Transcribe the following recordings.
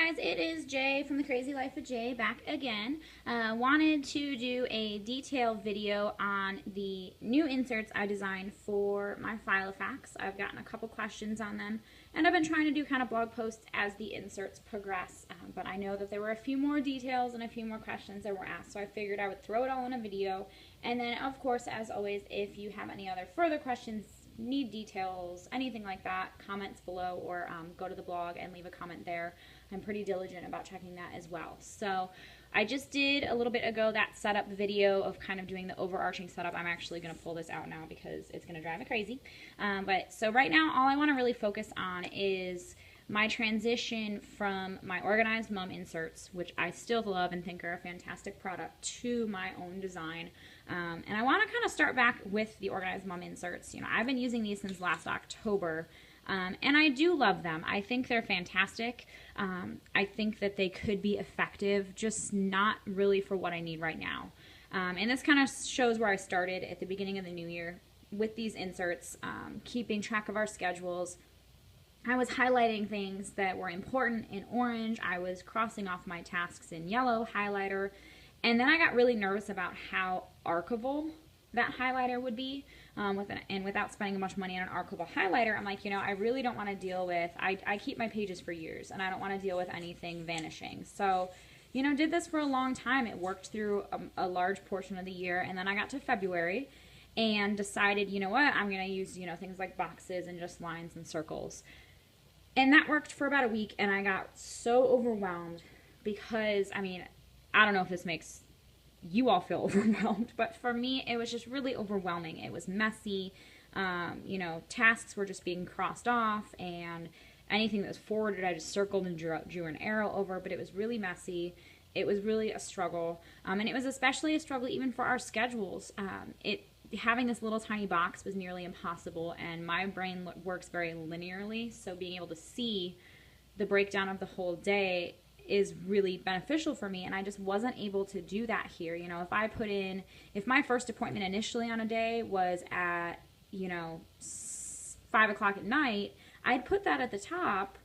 guys, it is Jay from The Crazy Life of Jay back again. Wanted to do a detailed video on the new inserts I designed for my Filofax. I've gotten a couple questions on them, and I've been trying to do kind of blog posts as the inserts progress, but I know that there were a few more details and a few more questions that were asked, so I figured I would throw it all in a video. And then, of course, as always, if you have any other further questions, need details, anything like that, comments below, or go to the blog and leave a comment there. I'm pretty diligent about checking that as well. So I just did a little bit ago that setup video of kind of doing the overarching setup. I'm actually going to pull this out now because it's going to drive me crazy. But so right now all I want to really focus on is my transition from my Organized Mum inserts, which I still love and think are a fantastic product, to my own design. And I want to kind of start back with the Organized Mum inserts. You know, I've been using these since last October, and I do love them. I think they're fantastic. I think that they could be effective, just not really for what I need right now. And this kind of shows where I started at the beginning of the new year with these inserts, keeping track of our schedules. I was highlighting things that were important in orange. I was crossing off my tasks in yellow highlighter. And then I got really nervous about how archival that highlighter would be. And without spending much money on an archival highlighter, I'm like, you know, I really don't want to deal with, I keep my pages for years, and I don't want to deal with anything vanishing. So, you know, did this for a long time. It worked through a large portion of the year. And then I got to February and decided, you know what, I'm going to use, you know, things like boxes and just lines and circles. And that worked for about a week, and I got so overwhelmed because, I mean, I don't know if this makes you all feel overwhelmed, but for me, it was just really overwhelming. It was messy. You know, tasks were just being crossed off, and anything that was forwarded, I just circled and drew an arrow over, but it was really messy. It was really a struggle, and it was especially a struggle even for our schedules. Having this little tiny box was nearly impossible, and my brain works very linearly, so being able to see the breakdown of the whole day is really beneficial for me, and I just wasn't able to do that here. You know, if my first appointment initially on a day was at, you know, 5 o'clock at night, I'd put that at the top,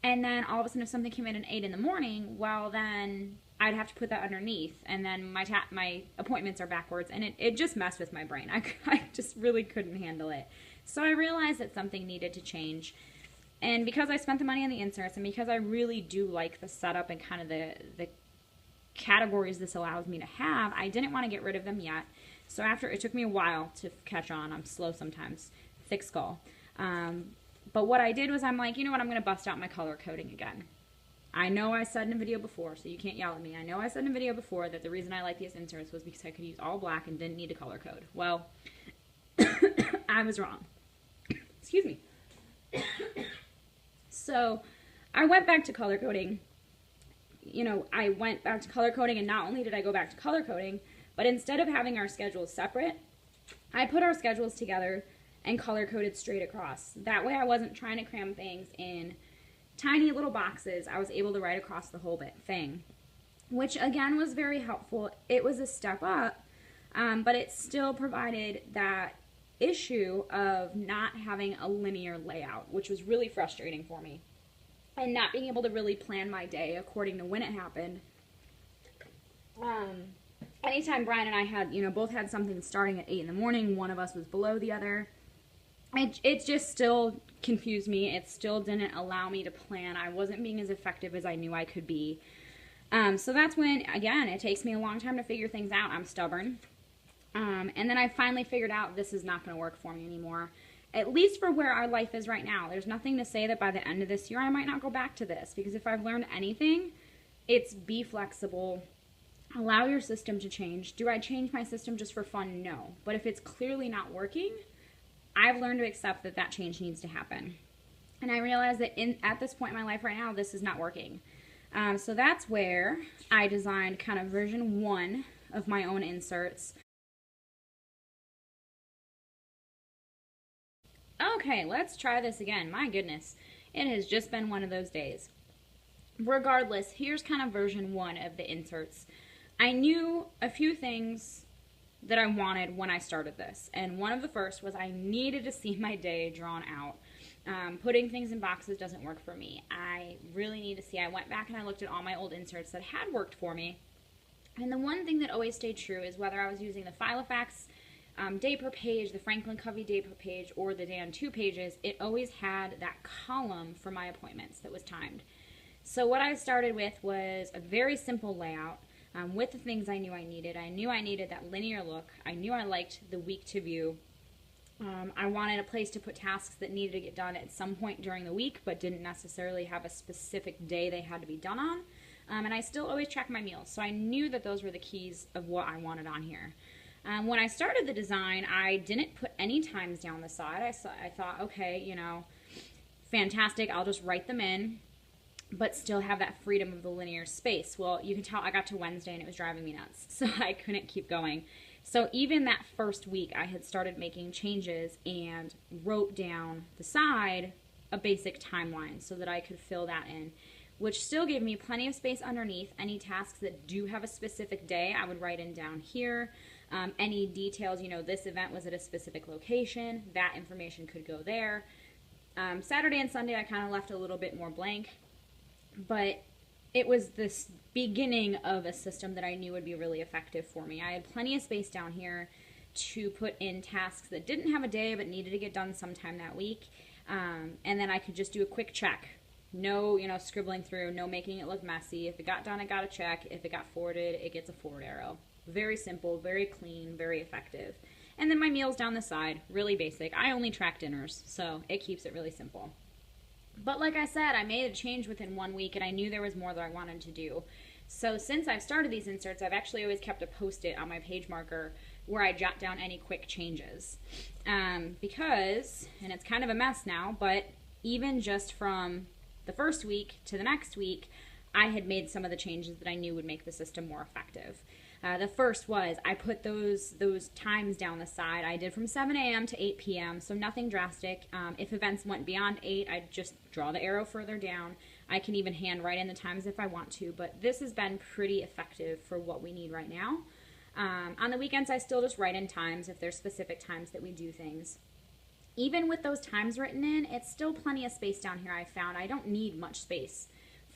and then all of a sudden if something came in at 8 in the morning, well then I'd have to put that underneath, and then my appointments are backwards, and it just messed with my brain. I just really couldn't handle it. So I realized that something needed to change. And because I spent the money on the inserts, and because I really do like the setup and kind of the categories this allows me to have, I didn't want to get rid of them yet. So it took me a while to catch on. I'm slow sometimes, thick skull. But what I did was I'm like, you know what, I'm going to bust out my color coding again. I know I said in a video before, so you can't yell at me. I know I said in a video before that the reason I like these inserts was because I could use all black and didn't need to color code. Well, I was wrong. Excuse me. So I went back to color coding. You know, I went back to color coding, and not only did I go back to color coding, but instead of having our schedules separate, I put our schedules together and color coded straight across. That way I wasn't trying to cram things in tiny little boxes. I was able to write across the whole thing, which again was very helpful. It was a step up, but it still provided that issue of not having a linear layout, which was really frustrating for me, and not being able to really plan my day according to when it happened. Anytime Brian and I had, you know, both had something starting at 8 in the morning, one of us was below the other, it just still confused me. It still didn't allow me to plan. I wasn't being as effective as I knew I could be. So that's when, again, it takes me a long time to figure things out. I'm stubborn. And then I finally figured out this is not going to work for me anymore, at least for where our life is right now. There's nothing to say that by the end of this year I might not go back to this, because if I've learned anything, it's be flexible, allow your system to change. Do I change my system just for fun? No. But if it's clearly not working, I've learned to accept that that change needs to happen. And I realize that at this point in my life right now, this is not working. So that's where I designed kind of version 1 of my own inserts. Okay, let's try this again. My goodness, it has just been one of those days. Regardless, here's kind of version 1 of the inserts. I knew a few things that I wanted when I started this, and one of the first was I needed to see my day drawn out. Putting things in boxes doesn't work for me. I really need to see. I went back and I looked at all my old inserts that had worked for me. And the one thing that always stayed true is whether I was using the Filofax day per page, the Franklin Covey day per page, or the day on 2 pages, it always had that column for my appointments that was timed. So what I started with was a very simple layout with the things I knew I needed. I knew I needed that linear look. I knew I liked the week to view. I wanted a place to put tasks that needed to get done at some point during the week but didn't necessarily have a specific day they had to be done on. And I still always track my meals, so I knew that those were the keys of what I wanted on here. When I started the design, I didn't put any times down the side. I thought, okay, you know, fantastic, I'll just write them in, but still have that freedom of the linear space. Well, you can tell I got to Wednesday and it was driving me nuts, so I couldn't keep going. So even that first week, I had started making changes and wrote down the side a basic timeline so that I could fill that in, which still gave me plenty of space underneath. Any tasks that do have a specific day, I would write in down here. Any details, you know, this event was at a specific location, that information could go there. Saturday and Sunday, I kind of left a little bit more blank, but it was this beginning of a system that I knew would be really effective for me. I had plenty of space down here to put in tasks that didn't have a day but needed to get done sometime that week, and then I could just do a quick check. No, you know, scribbling through, no making it look messy. If it got done, it got a check. If it got forwarded, it gets a forward arrow. Very simple, very clean, very effective. And then my meals down the side, really basic. I only track dinners, so it keeps it really simple. But like I said, I made a change within 1 week, and I knew there was more that I wanted to do. So since I've started these inserts, I've actually always kept a Post-it on my page marker where I jot down any quick changes. Because, and it's kind of a mess now, but even just from the first week to the next week, I had made some of the changes that I knew would make the system more effective. The first was I put those times down the side. I did from 7 a.m. to 8 p.m., so nothing drastic. If events went beyond 8, I'd just draw the arrow further down. I can even hand write in the times if I want to, but this has been pretty effective for what we need right now. On the weekends, I still just write in times if there's specific times that we do things. Even with those times written in, it's still plenty of space down here. I found I don't need much space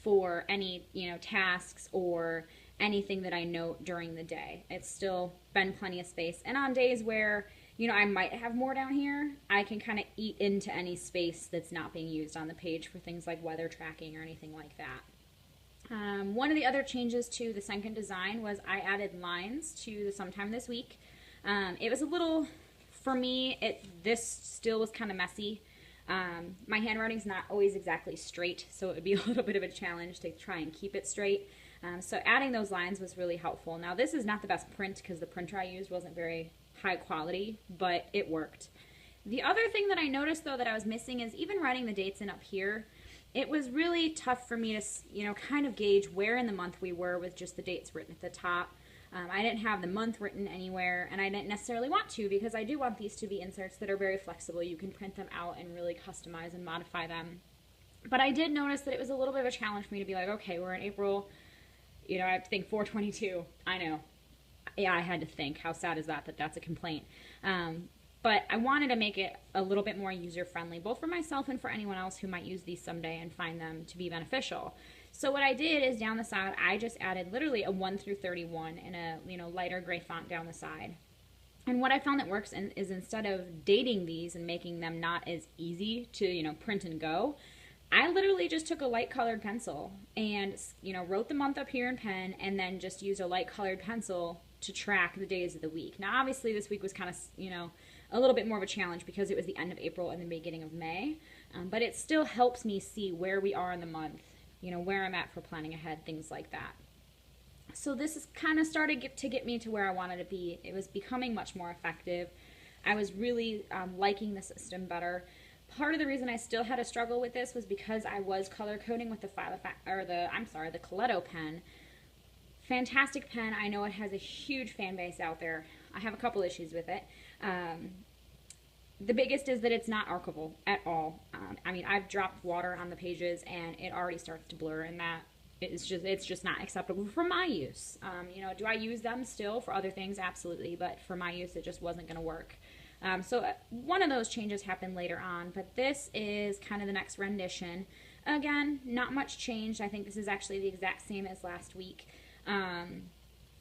for any, you know, tasks or anything that I note during the day. It's still been plenty of space. And on days where, you know, I might have more down here, I can kind of eat into any space that's not being used on the page for things like weather tracking or anything like that. One of the other changes to the second design was I added lines to the sometime this week. It was a little, for me, this still was kind of messy. My handwriting's not always exactly straight, so it would be a little bit of a challenge to try and keep it straight. So adding those lines was really helpful. Now this is not the best print because the printer I used wasn't very high quality, but it worked. The other thing that I noticed though that I was missing is even writing the dates in up here. It was really tough for me to, you know, kind of gauge where in the month we were with just the dates written at the top. I didn't have the month written anywhere, and I didn't necessarily want to because I do want these to be inserts that are very flexible. You can print them out and really customize and modify them. But I did notice that it was a little bit of a challenge for me to be like, okay, we're in April, you know, I have to think 4/22. I know. Yeah, I had to think. How sad is that that's a complaint? But I wanted to make it a little bit more user-friendly, both for myself and for anyone else who might use these someday and find them to be beneficial. So what I did is down the side, I just added literally a 1 through 31 in a, you know, lighter gray font down the side. And what I found that works is instead of dating these and making them not as easy to, you know, print and go, I literally just took a light colored pencil and, you know, wrote the month up here in pen and then just used a light colored pencil to track the days of the week. Now, obviously, this week was kind of, you know, a little bit more of a challenge because it was the end of April and the beginning of May, but it still helps me see where we are in the month, you know, where I'm at for planning ahead, things like that. So this is kind of started to get me to where I wanted to be. It was becoming much more effective. I was really liking the system better. Part of the reason I still had a struggle with this was because I was color coding with the the Coletto pen. Fantastic pen. I know it has a huge fan base out there. I have a couple issues with it. The biggest is that it's not archivable at all. I mean, I've dropped water on the pages and it already starts to blur, and that it's just not acceptable for my use. You know, do I use them still for other things? Absolutely, but for my use, it just wasn't going to work. So one of those changes happened later on, but this is kind of the next rendition. Again, not much changed. I think this is actually the exact same as last week.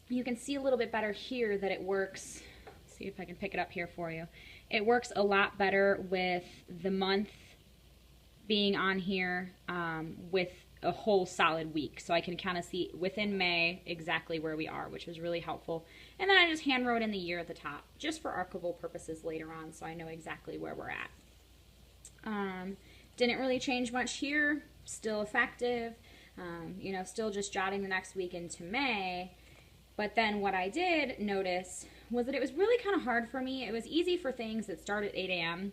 You can see a little bit better here that it works. See if I can pick it up here for you. It works a lot better with the month being on here with a whole solid week. So I can kind of see within May exactly where we are, which was really helpful. And then I just hand wrote in the year at the top, just for archival purposes later on, so I know exactly where we're at. Didn't really change much here, still effective, you know, still just jotting the next week into May. But then what I did notice was that it was really kind of hard for me. It was easy for things that start at 8 a.m.,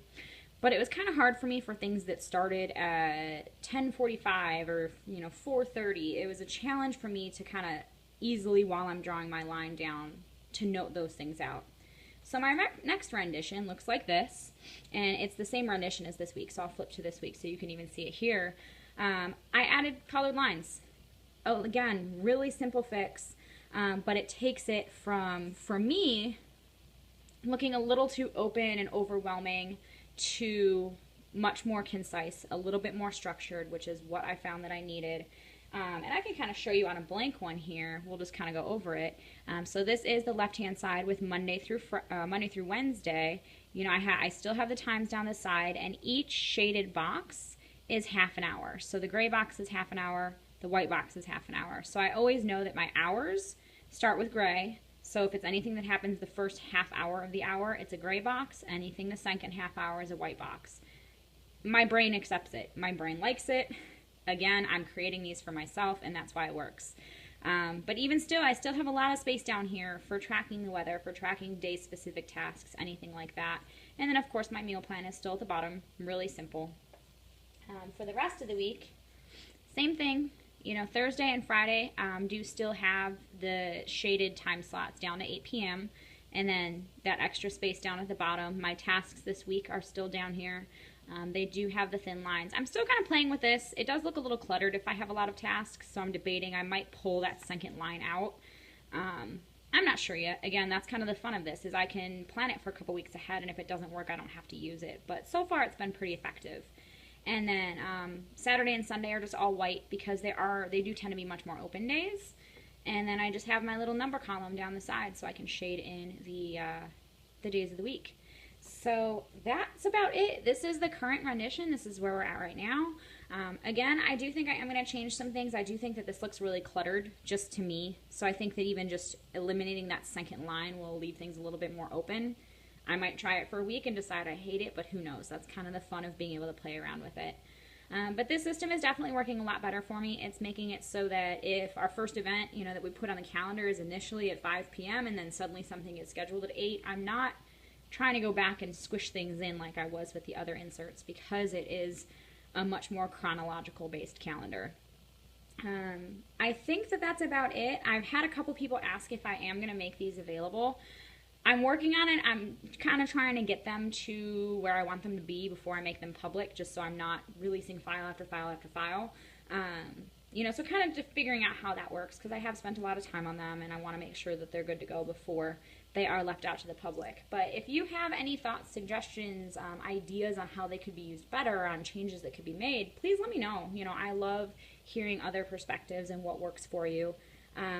but it was kind of hard for me for things that started at 10:45 or, you know, 4:30. It was a challenge for me to kind of easily, while I'm drawing my line down, to note those things out. So my next rendition looks like this, and it's the same rendition as this week, so I'll flip to this week so you can even see it here. I added colored lines. Oh, again, really simple fix, but it takes it from, for me, looking a little too open and overwhelming to much more concise, a little bit more structured, which is what I found that I needed. And I can kind of show you on a blank one here. We'll just kind of go over it. So this is the left-hand side with Monday through Wednesday. You know, I still have the times down the side, and each shaded box is half an hour. So the gray box is half an hour, the white box is half an hour. So I always know that my hours start with gray. So if it's anything that happens the first half hour of the hour, it's a gray box. Anything the second half hour is a white box. My brain accepts it. My brain likes it. Again, I'm creating these for myself, and that's why it works. But even still, I still have a lot of space down here for tracking the weather, for tracking day-specific tasks, anything like that. And then, of course, my meal plan is still at the bottom. Really simple. For the rest of the week, same thing. You know, Thursday and Friday do still have the shaded time slots down to 8 p.m. And then that extra space down at the bottom. My tasks this week are still down here. They do have the thin lines. I'm still kind of playing with this. It does look a little cluttered if I have a lot of tasks, so I'm debating I might pull that second line out. I'm not sure yet. Again, that's kind of the fun of this, is I can plan it for a couple weeks ahead, and if it doesn't work, I don't have to use it. But so far, it's been pretty effective. And then Saturday and Sunday are just all white because they do tend to be much more open days. And then I just have my little number column down the side so I can shade in the days of the week. So that's about it. This is the current rendition. This is where we're at right now. Again, I do think I am going to change some things. I do think that this looks really cluttered just to me. So I think that even just eliminating that second line will leave things a little bit more open. I might try it for a week and decide I hate it, but who knows? That's kind of the fun of being able to play around with it. But this system is definitely working a lot better for me. It's making it so that if our first event, you know, that we put on the calendar is initially at 5 p.m. and then suddenly something gets scheduled at 8, I'm not trying to go back and squish things in like I was with the other inserts, because it is a much more chronological based calendar. I think that that's about it. I've had a couple people ask if I am going to make these available. I'm working on it. I'm kind of trying to get them to where I want them to be before I make them public, just so I'm not releasing file after file after file. You know, so kind of just figuring out how that works, because I have spent a lot of time on them and I want to make sure that they're good to go before they are left out to the public. But if you have any thoughts, suggestions, ideas on how they could be used better, on changes that could be made, please let me know. You know, I love hearing other perspectives and what works for you.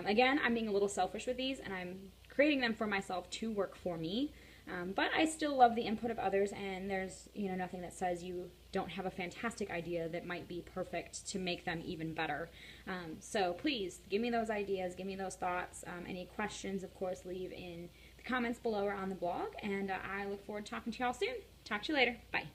Again, I'm being a little selfish with these, and I'm creating them for myself to work for me. But I still love the input of others, and there's, you know, nothing that says you don't have a fantastic idea that might be perfect to make them even better. So please give me those ideas, give me those thoughts. Any questions, of course, leave in the comments below or on the blog, and I look forward to talking to you all soon. Talk to you later. Bye.